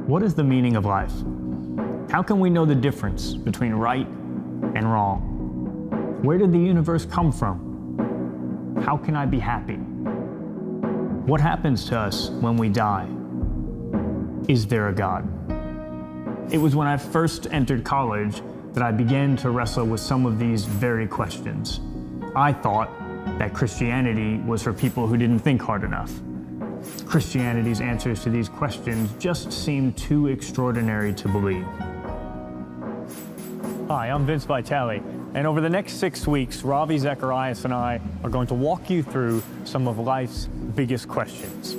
What is the meaning of life? How can we know the difference between right and wrong? Where did the universe come from? How can I be happy? What happens to us when we die? Is there a God? It was when I first entered college that I began to wrestle with some of these very questions. I thought that Christianity was for people who didn't think hard enough. Christianity's answers to these questions just seemed too extraordinary to believe. Hi, I'm Vince Vitale, and over the next 6 weeks, Ravi Zacharias and I are going to walk you through some of life's biggest questions.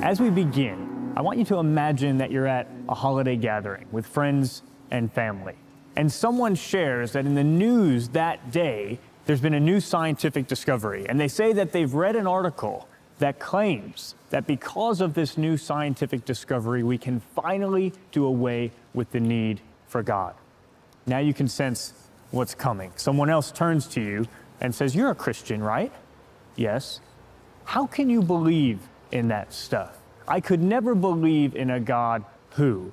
As we begin, I want you to imagine that you're at a holiday gathering with friends and family, and someone shares that in the news that day, there's been a new scientific discovery, and they say that they've read an article that claims that because of this new scientific discovery, we can finally do away with the need for God. Now you can sense what's coming. Someone else turns to you and says, "You're a Christian, right?" "Yes." "How can you believe in that stuff?" "I could never believe in a God who..."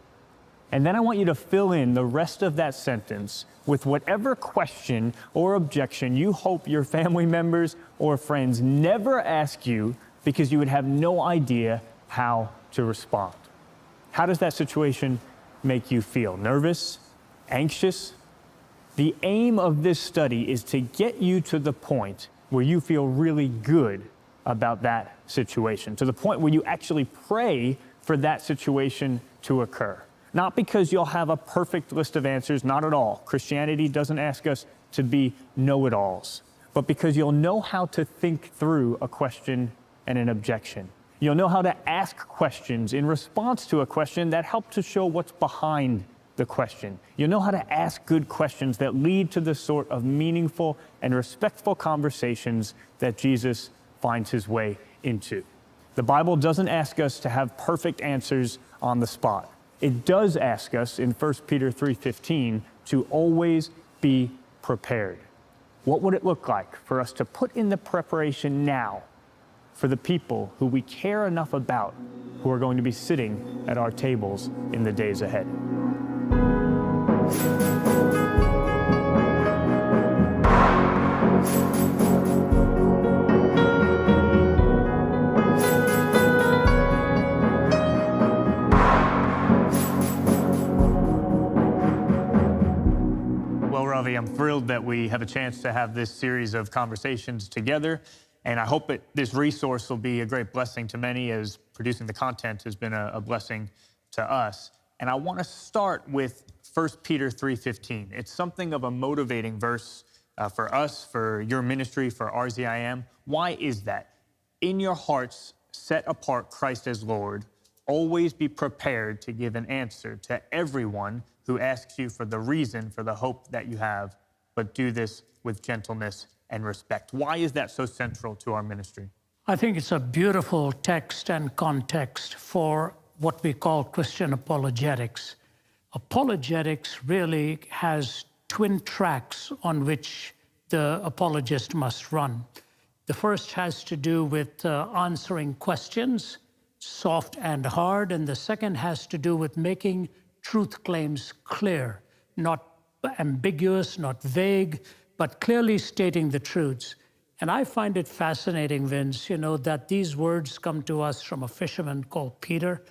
And then I want you to fill in the rest of that sentence with whatever question or objection you hope your family members or friends never ask you because you would have no idea how to respond. How does that situation make you feel? Nervous? Anxious? The aim of this study is to get you to the point where you feel really good about that situation, to the point where you actually pray for that situation to occur. Not because you'll have a perfect list of answers, not at all. Christianity doesn't ask us to be know-it-alls, but because you'll know how to think through a question and an objection. You'll know how to ask questions in response to a question that help to show what's behind the question. You'll know how to ask good questions that lead to the sort of meaningful and respectful conversations that Jesus finds his way into. The Bible doesn't ask us to have perfect answers on the spot. It does ask us in 1 Peter 3:15 to always be prepared. What would it look like for us to put in the preparation now for the people who we care enough about, who are going to be sitting at our tables in the days ahead? Well, Ravi, I'm thrilled that we have a chance to have this series of conversations together, and I hope that this resource will be a great blessing to many, as producing the content has been a blessing to us. And I want to start with 1 Peter 3:15. It's something of a motivating verse for us, for your ministry, for RZIM. Why is that? "In your hearts, set apart Christ as Lord. Always be prepared to give an answer to everyone who asks you for the reason for the hope that you have, but do this with gentleness and respect." Why is that so central to our ministry? I think it's a beautiful text and context for what we call Christian apologetics. Apologetics really has twin tracks on which the apologist must run. The first has to do with answering questions, soft and hard, and the second has to do with making truth claims clear, not ambiguous, not vague, but clearly stating the truths. And I find it fascinating, Vince, that these words come to us from a fisherman called Peter,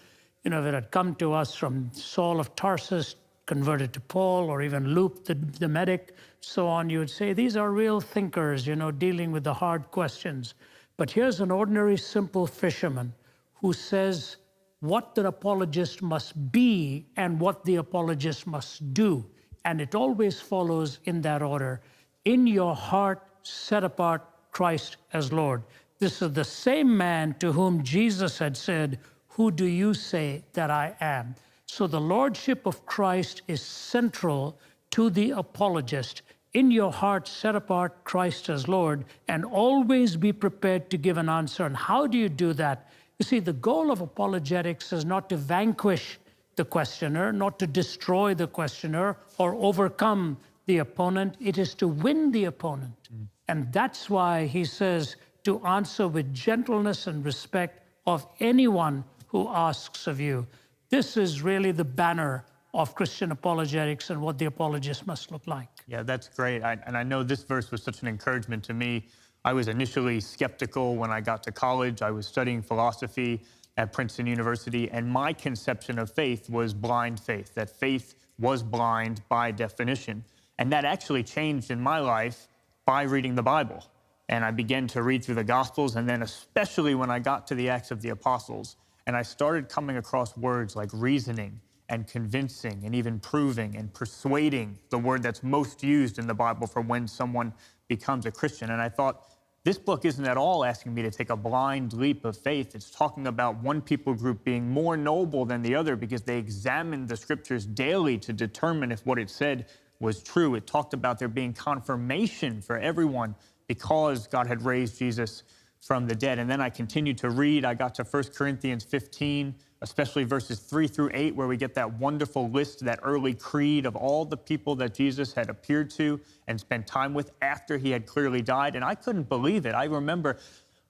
that had come to us from Saul of Tarsus, converted to Paul, or even Luke, the medic, so on. You would say these are real thinkers, dealing with the hard questions. But here's an ordinary, simple fisherman who says what the apologist must be and what the apologist must do. And it always follows in that order. In your heart, set apart Christ as Lord. This is the same man to whom Jesus had said, "Who do you say that I am?" So the lordship of Christ is central to the apologist. In your heart, set apart Christ as Lord, and always be prepared to give an answer. And how do you do that? You see, the goal of apologetics is not to vanquish the questioner, not to destroy the questioner or overcome the opponent. It is to win the opponent. And that's why he says to answer with gentleness and respect of anyone who asks of you. this is really the banner of Christian apologetics and what the apologist must look like. Yeah, that's great. And I know this verse was such an encouragement to me. I was initially skeptical when I got to college. I was studying philosophy at Princeton University, and my conception of faith was blind faith, that faith was blind by definition. And that actually changed in my life by reading the Bible. And I began to read through the Gospels, and then especially when I got to the Acts of the Apostles, and I started coming across words like reasoning and convincing and even proving and persuading, the word that's most used in the Bible for when someone becomes a Christian. And I thought, this book isn't at all asking me to take a blind leap of faith. It's talking about one people group being more noble than the other because they examined the scriptures daily to determine if what it said was true. It talked about there being confirmation for everyone because God had raised Jesus from the dead. And then I continued to read. I got to 1 Corinthians 15, especially verses 3 through 8, where we get that wonderful list, that early creed of all the people that Jesus had appeared to and spent time with after he had clearly died. And I couldn't believe it. I remember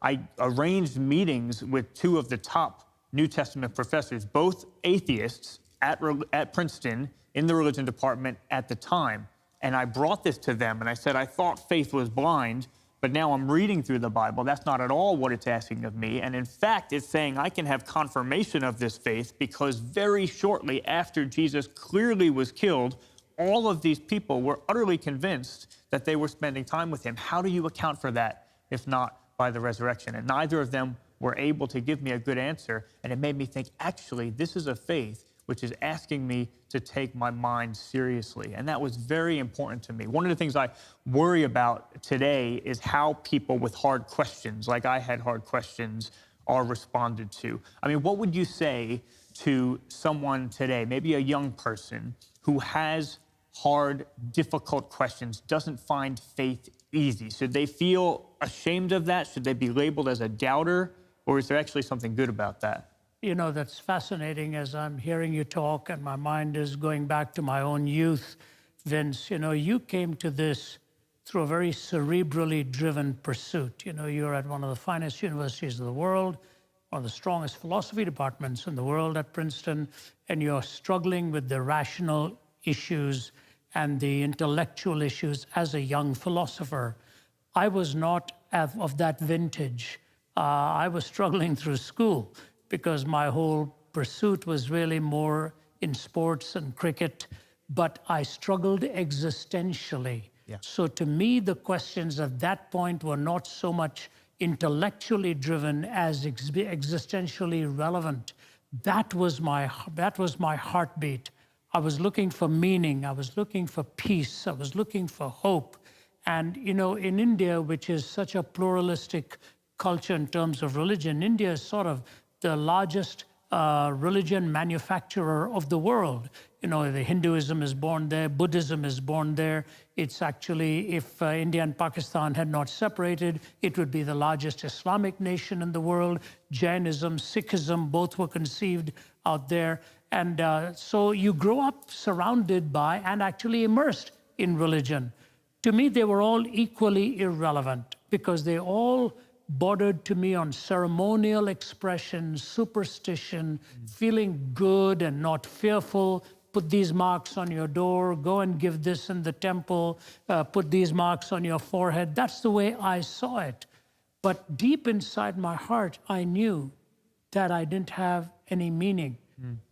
I arranged meetings with two of the top New Testament professors, both atheists at Princeton in the religion department at the time. And I brought this to them and I said, I thought faith was blind, but now I'm reading through the Bible. That's not at all what it's asking of me. And in fact, it's saying I can have confirmation of this faith because very shortly after Jesus clearly was killed, all of these people were utterly convinced that they were spending time with him. How do you account for that if not by the resurrection? And neither of them were able to give me a good answer. And it made me think, actually, this is a faith which is asking me to take my mind seriously. And that was very important to me. One of the things I worry about today is how people with hard questions, like I had hard questions, are responded to. I mean, what would you say to someone today, maybe a young person, who has hard, difficult questions, doesn't find faith easy? Should they feel ashamed of that? Should they be labeled as a doubter? Or is there actually something good about that? You know, that's fascinating as I'm hearing you talk and my mind is going back to my own youth. Vince, you know, you came to this through a very cerebrally driven pursuit. You know, you're at one of the finest universities of the world, one of the strongest philosophy departments in the world at Princeton, and you're struggling with the rational issues and the intellectual issues as a young philosopher. I was not of that vintage. I was struggling through school, because my whole pursuit was really more in sports and cricket, but I struggled existentially. Yeah. So to me, the questions at that point were not so much intellectually driven as existentially relevant. That was my heartbeat. I was looking for meaning. I was looking for peace. I was looking for hope. And, you know, in India, which is such a pluralistic culture in terms of religion, India is sort of the largest religion manufacturer of the world. You know, the Hinduism is born there, Buddhism is born there. It's actually, if India and Pakistan had not separated, it would be the largest Islamic nation in the world. Jainism, Sikhism, both were conceived out there. And so you grow up surrounded by and actually immersed in religion. To me, they were all equally irrelevant because they all bordered to me on ceremonial expression, superstition, feeling good and not fearful. Put these marks on your door, go and give this in the temple, put these marks on your forehead. That's the way I saw it. But deep inside my heart, I knew that I didn't have any meaning.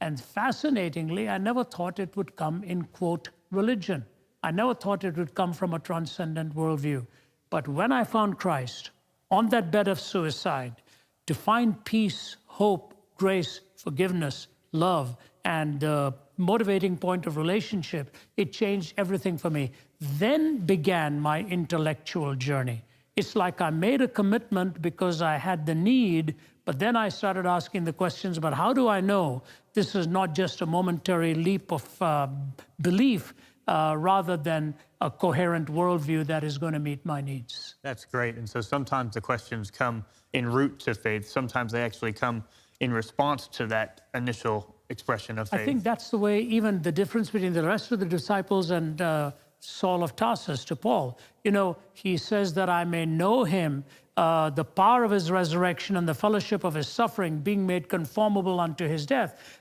And fascinatingly, I never thought it would come in, quote, religion. I never thought it would come from a transcendent worldview. But when I found Christ, on that bed of suicide, to find peace, hope, grace, forgiveness, love, and the motivating point of relationship, it changed everything for me. Then began my intellectual journey. It's like I made a commitment because I had the need, but then I started asking the questions about how do I know this is not just a momentary leap of belief, rather than a coherent worldview that is going to meet my needs. That's great. And so sometimes the questions come en route to faith. Sometimes they actually come in response to that initial expression of faith. I think that's the way, even the difference between the rest of the disciples and Saul of Tarsus to Paul. You know, he says that I may know him, the power of his resurrection and the fellowship of his suffering, being made conformable unto his death.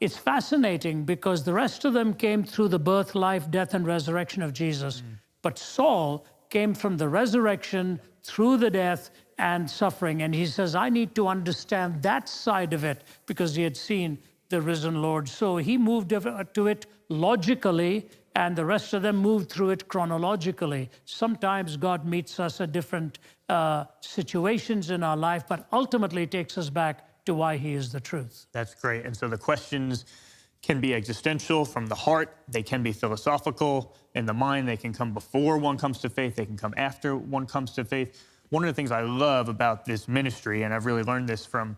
it's fascinating because the rest of them came through the birth, life, death, and resurrection of Jesus. But Saul came from the resurrection through the death and suffering. And he says, I need to understand that side of it because he had seen the risen Lord. So he moved to it logically, and the rest of them moved through it chronologically. Sometimes God meets us at different situations in our life, but ultimately takes us back to why he is the truth. That's great. And so the questions can be existential from the heart. They can be philosophical in the mind. They can come before one comes to faith. They can come after one comes to faith. One of the things I love about this ministry, and I've really learned this from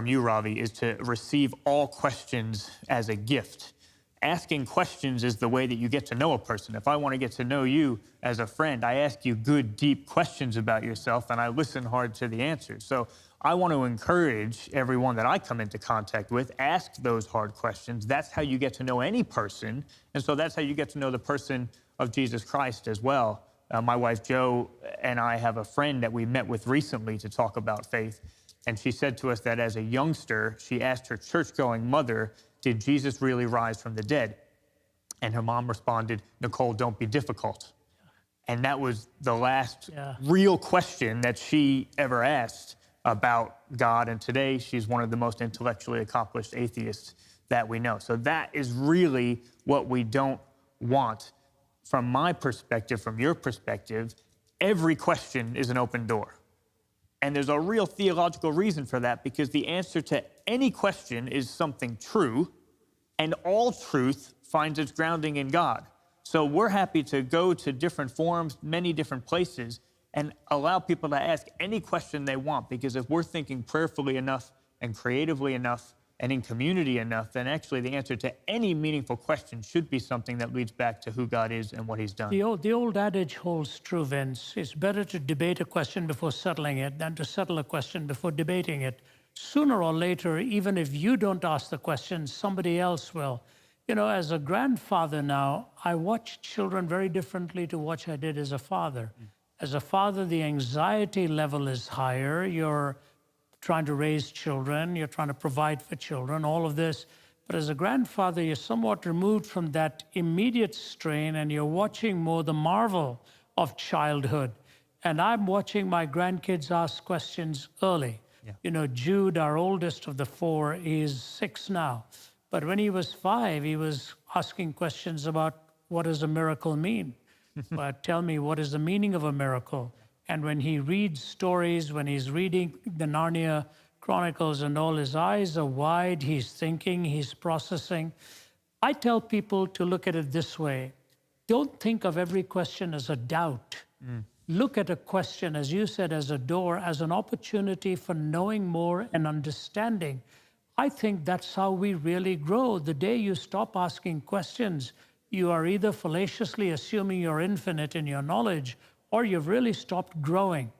you, Ravi, is to receive all questions as a gift. Asking questions is the way that you get to know a person. If I want to get to know you as a friend, I ask you good, deep questions about yourself, and I listen hard to the answers. So I want to encourage everyone that I come into contact with, ask those hard questions. That's how you get to know any person. And so that's how you get to know the person of Jesus Christ as well. My wife, Jo, and I have a friend that we met with recently to talk about faith. And she said to us that as a youngster, she asked her church-going mother, did Jesus really rise from the dead? And her mom responded, Nicole, don't be difficult. And that was the last real question that she ever asked about God. And today, she's one of the most intellectually accomplished atheists that we know. So that is really what we don't want. From my perspective, from your perspective, every question is an open door. And there's a real theological reason for that, because the answer to any question is something true, and all truth finds its grounding in God. So we're happy to go to different forums, many different places, and allow people to ask any question they want, because if we're thinking prayerfully enough and creatively enough and in community enough, then actually the answer to any meaningful question should be something that leads back to who God is and what he's done. The old adage holds true, Vince. It's better to debate a question before settling it than to settle a question before debating it. Sooner or later, even if you don't ask the question, somebody else will. You know, as a grandfather now, I watch children very differently to what I did as a father. As a father, the anxiety level is higher. You're trying to raise children, you're trying to provide for children, all of this. But as a grandfather, you're somewhat removed from that immediate strain, and you're watching more the marvel of childhood. And I'm watching my grandkids ask questions early. You know, Jude, our oldest of the four, is 6 now. But when he was 5, he was asking questions about what does a miracle mean? Tell me, what is the meaning of a miracle? And when he reads stories, when he's reading the Narnia Chronicles and all, his eyes are wide, he's thinking, he's processing. I tell people to look at it this way. Don't think of every question as a doubt. Look at a question, as you said, as a door, as an opportunity for knowing more and understanding. I think that's how we really grow. The day you stop asking questions, you are either fallaciously assuming you're infinite in your knowledge, or you've really stopped growing.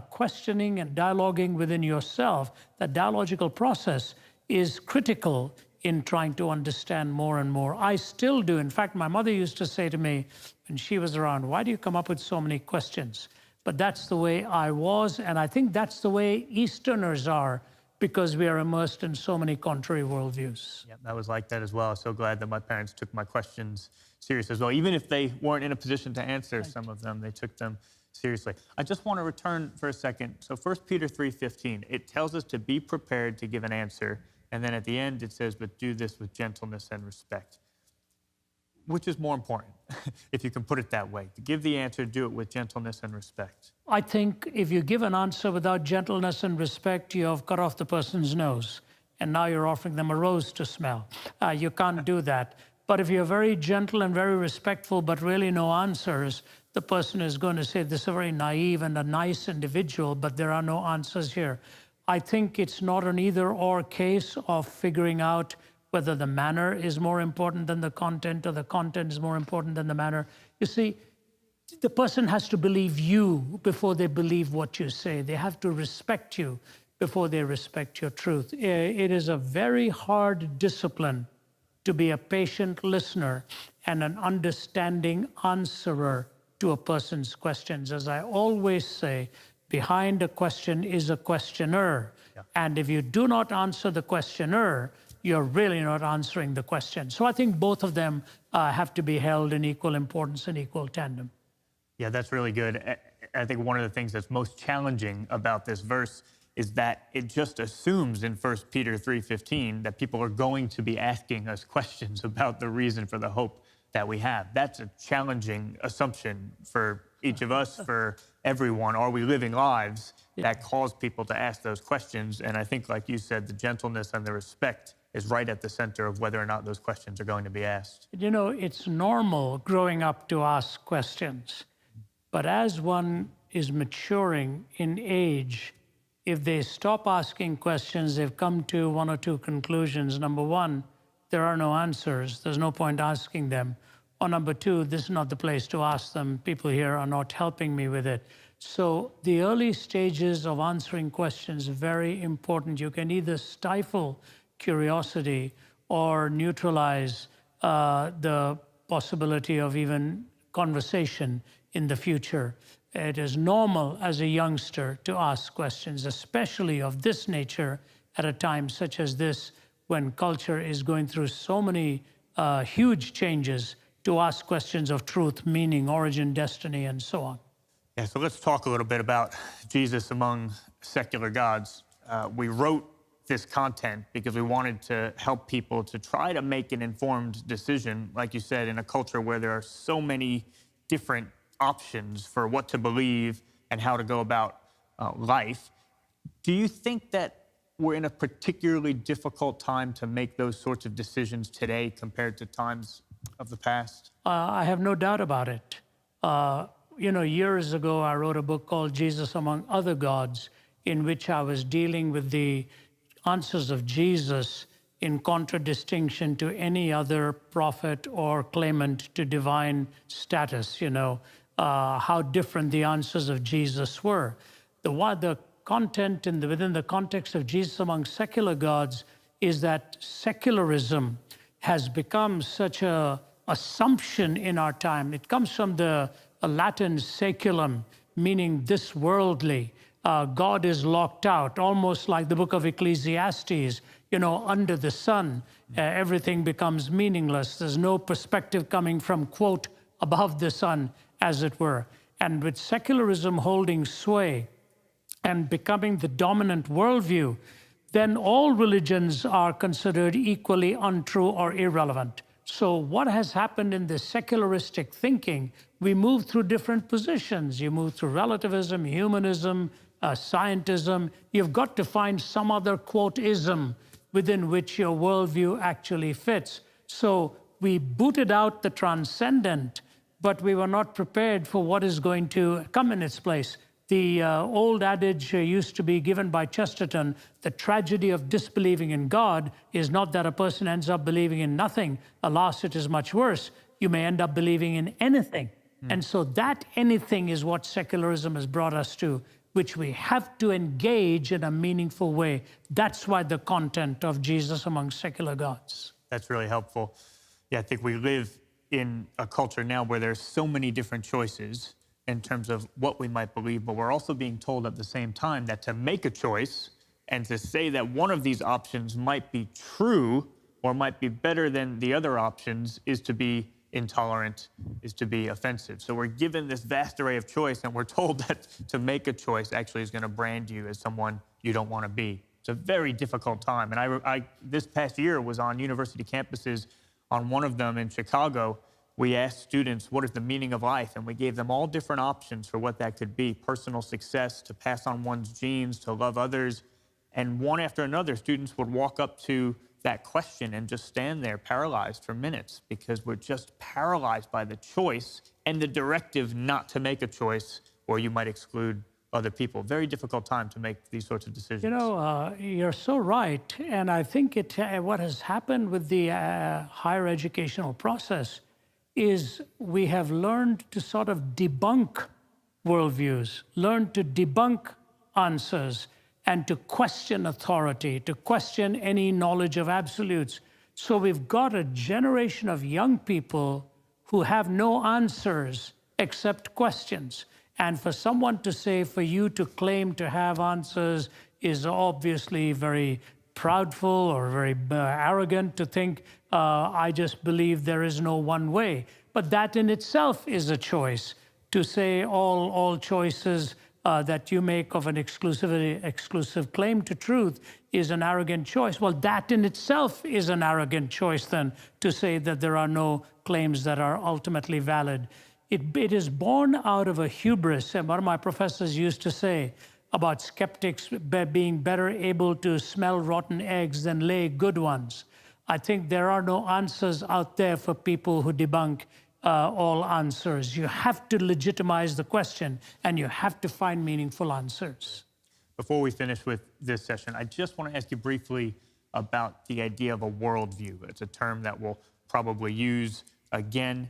Questioning and dialoguing within yourself, that dialogical process is critical in trying to understand more and more. I still do. In fact, my mother used to say to me when she was around, why do you come up with so many questions? But that's the way I was, and I think that's the way Easterners are, because we are immersed in so many contrary worldviews. Yeah, I was like that as well. I'm so glad that my parents took my questions serious as well. Even if they weren't in a position to answer some of them, they took them seriously. I just want to return for a second. So 1 Peter 3:15, it tells us to be prepared to give an answer. And then at the end, it says, but do this with gentleness and respect. Which is more important, if you can put it that way? To give the answer, do it with gentleness and respect. I think if you give an answer without gentleness and respect, you have cut off the person's nose. And now you're offering them a rose to smell. You can't do that. But if you're very gentle and very respectful, but really no answers, the person is going to say, this is a very naive and a nice individual, but there are no answers here. I think it's not an either-or case of figuring out whether the manner is more important than the content or the content is more important than the manner. You see, the person has to believe you before they believe what you say. They have to respect you before they respect your truth. It is a very hard discipline to be a patient listener and an understanding answerer to a person's questions. As I always say, behind a question is a questioner. And if you do not answer the questioner, you're really not answering the question. So I think both of them have to be held in equal importance and equal tandem. Yeah, that's really good. I think one of the things that's most challenging about this verse is that it just assumes in 1 Peter 3:15 that people are going to be asking us questions about the reason for the hope that we have. That's a challenging assumption for each of us, for everyone. Are we living lives that cause people to ask those questions? And I think, like you said, the gentleness and the respect is right at the center of whether or not those questions are going to be asked. You know, it's normal growing up to ask questions. But as one is maturing in age, if they stop asking questions, they've come to one or two conclusions. Number one, there are no answers. There's no point asking them. Or number two, this is not the place to ask them. People here are not helping me with it. So the early stages of answering questions are very important. You can either stifle curiosity or neutralize the possibility of even conversation in the future. It is normal as a youngster to ask questions, especially of this nature at a time such as this, when culture is going through so many huge changes, to ask questions of truth, meaning, origin, destiny, and so on. Yeah, so let's talk a little bit about Jesus among secular gods. We wrote this content because we wanted to help people to try to make an informed decision, like you said, in a culture where there are so many different options for what to believe and how to go about life. Do you think that we're in a particularly difficult time to make those sorts of decisions today compared to times of the past? I have no doubt about it. You know, years ago, I wrote a book called Jesus Among Other Gods, in which I was dealing with the answers of Jesus in contradistinction to any other prophet or claimant to divine status, you know, how different the answers of Jesus were. The content within the context of Jesus Among Secular Gods is that secularism has become such an assumption in our time. It comes from the Latin saeculum, meaning this worldly. God is locked out, almost like the book of Ecclesiastes. You know, under the sun, everything becomes meaningless. There's no perspective coming from, quote, above the sun, as it were. And with secularism holding sway and becoming the dominant worldview, then all religions are considered equally untrue or irrelevant. So what has happened in the secularistic thinking, we move through different positions. You move through relativism, humanism, scientism. You've got to find some other, quote, ism within which your worldview actually fits. So we booted out the transcendent, but we were not prepared for what is going to come in its place. The old adage used to be given by Chesterton: the tragedy of disbelieving in God is not that a person ends up believing in nothing. Alas, it is much worse. You may end up believing in anything. And so that anything is what secularism has brought us to, which we have to engage in a meaningful way. That's why the content of Jesus Among Secular Gods. That's really helpful. Yeah, I think we live in a culture now where there's so many different choices in terms of what we might believe, but we're also being told at the same time that to make a choice and to say that one of these options might be true or might be better than the other options is to be intolerant, is to be offensive. So we're given this vast array of choice, and we're told that to make a choice actually is going to brand you as someone you don't want to be. It's a very difficult time. And I this past year was on university campuses. On one of them in Chicago, we asked students, what is the meaning of life? And we gave them all different options for what that could be: personal success, to pass on one's genes, to love others. And one after another, students would walk up to that question and just stand there paralyzed for minutes, because we're just paralyzed by the choice and the directive not to make a choice, or you might exclude other people. Very difficult time to make these sorts of decisions. You know, you're so right. And I think what has happened with the higher educational process is we have learned to sort of debunk worldviews, learn to debunk answers, and to question authority, to question any knowledge of absolutes. So we've got a generation of young people who have no answers except questions. And for someone to say, for you to claim to have answers is obviously very proudful or very arrogant to think, I just believe there is no one way. But that in itself is a choice. To say all choices that you make of an exclusive claim to truth is an arrogant choice. Well, that in itself is an arrogant choice then, to say that there are no claims that are ultimately valid. It is born out of a hubris. And one of my professors used to say about skeptics being better able to smell rotten eggs than lay good ones. I think there are no answers out there for people who debunk all answers. You have to legitimize the question, and you have to find meaningful answers. Before we finish with this session, I just want to ask you briefly about the idea of a worldview. It's a term that we'll probably use again.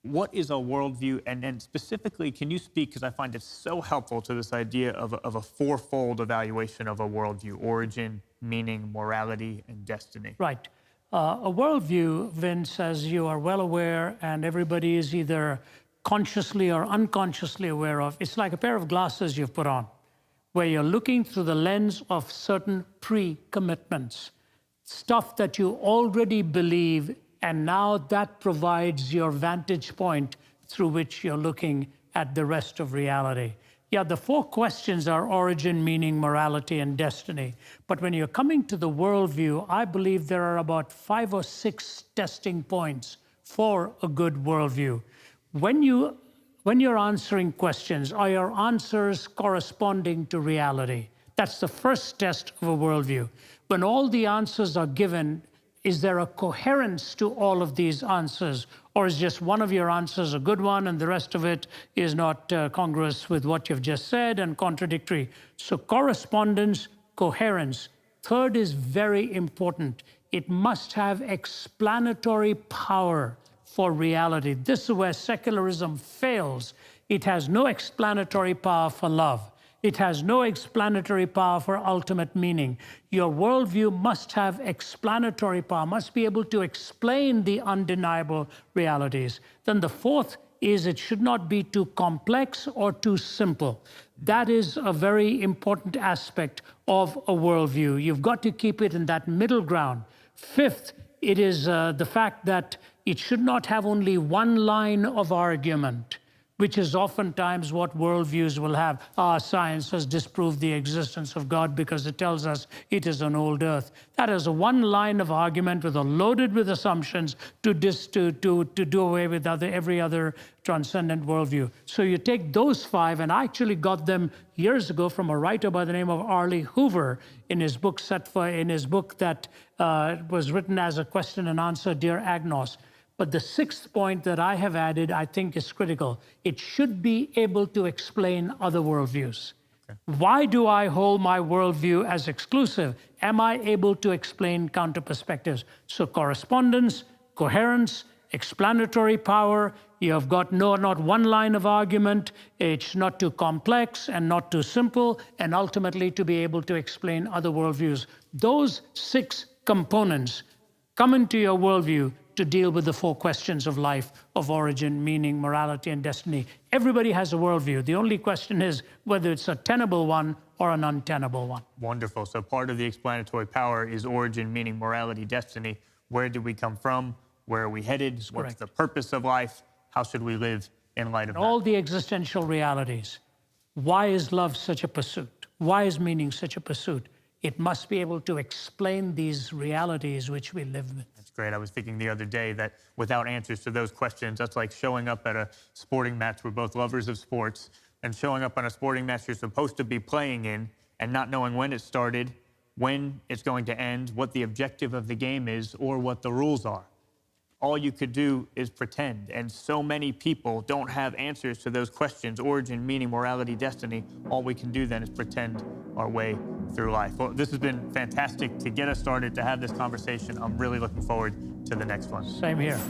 What is a worldview? And then specifically, can you speak, because I find it so helpful, to this idea of a fourfold evaluation of a worldview: origin, meaning, morality, and destiny? Right. A worldview, Vince, as you are well aware, and everybody is either consciously or unconsciously aware of, it's like a pair of glasses you've put on, where you're looking through the lens of certain pre-commitments, stuff that you already believe, and now that provides your vantage point through which you're looking at the rest of reality. Yeah, the four questions are origin, meaning, morality, and destiny. But when you're coming to the worldview, I believe there are about 5 or 6 testing points for a good worldview. When you're answering questions, are your answers corresponding to reality? That's the first test of a worldview. When all the answers are given, is there a coherence to all of these answers? Or is just one of your answers a good one and the rest of it is not congruous with what you've just said and contradictory? So correspondence, coherence. Third is very important. It must have explanatory power for reality. This is where secularism fails. It has no explanatory power for love. It has no explanatory power for ultimate meaning. Your worldview must have explanatory power, must be able to explain the undeniable realities. Then the fourth is it should not be too complex or too simple. That is a very important aspect of a worldview. You've got to keep it in that middle ground. Fifth, it is the fact that it should not have only one line of argument, which is oftentimes what worldviews will have. Science has disproved the existence of God because it tells us it is an old earth. That is a one line of argument loaded with assumptions to do away with every other transcendent worldview. So you take those 5, and I actually got them years ago from a writer by the name of Arlie Hoover in his book that was written as a question and answer, Dear Agnos. But the 6th point that I have added, I think, is critical. It should be able to explain other worldviews. Okay. Why do I hold my worldview as exclusive? Am I able to explain counter perspectives? So correspondence, coherence, explanatory power. You have got not one line of argument. It's not too complex and not too simple, and ultimately to be able to explain other worldviews. Those 6 components come into your worldview to deal with the 4 questions of life, of origin, meaning, morality, and destiny. Everybody has a worldview. The only question is whether it's a tenable one or an untenable one. Wonderful. So part of the explanatory power is origin, meaning, morality, destiny. Where did we come from? Where are we headed? What's correct. The purpose of life? How should we live in light of that? All the existential realities. Why is love such a pursuit? Why is meaning such a pursuit? It must be able to explain these realities which we live with. That's great. I was thinking the other day that without answers to those questions, that's like showing up at a sporting match. We're both lovers of sports, and showing up on a sporting match you're supposed to be playing in and not knowing when it started, when it's going to end, what the objective of the game is, or what the rules are. All you could do is pretend. And so many people don't have answers to those questions: origin, meaning, morality, destiny. All we can do then is pretend our way through life. Well, this has been fantastic to get us started, to have this conversation. I'm really looking forward to the next one. Same here.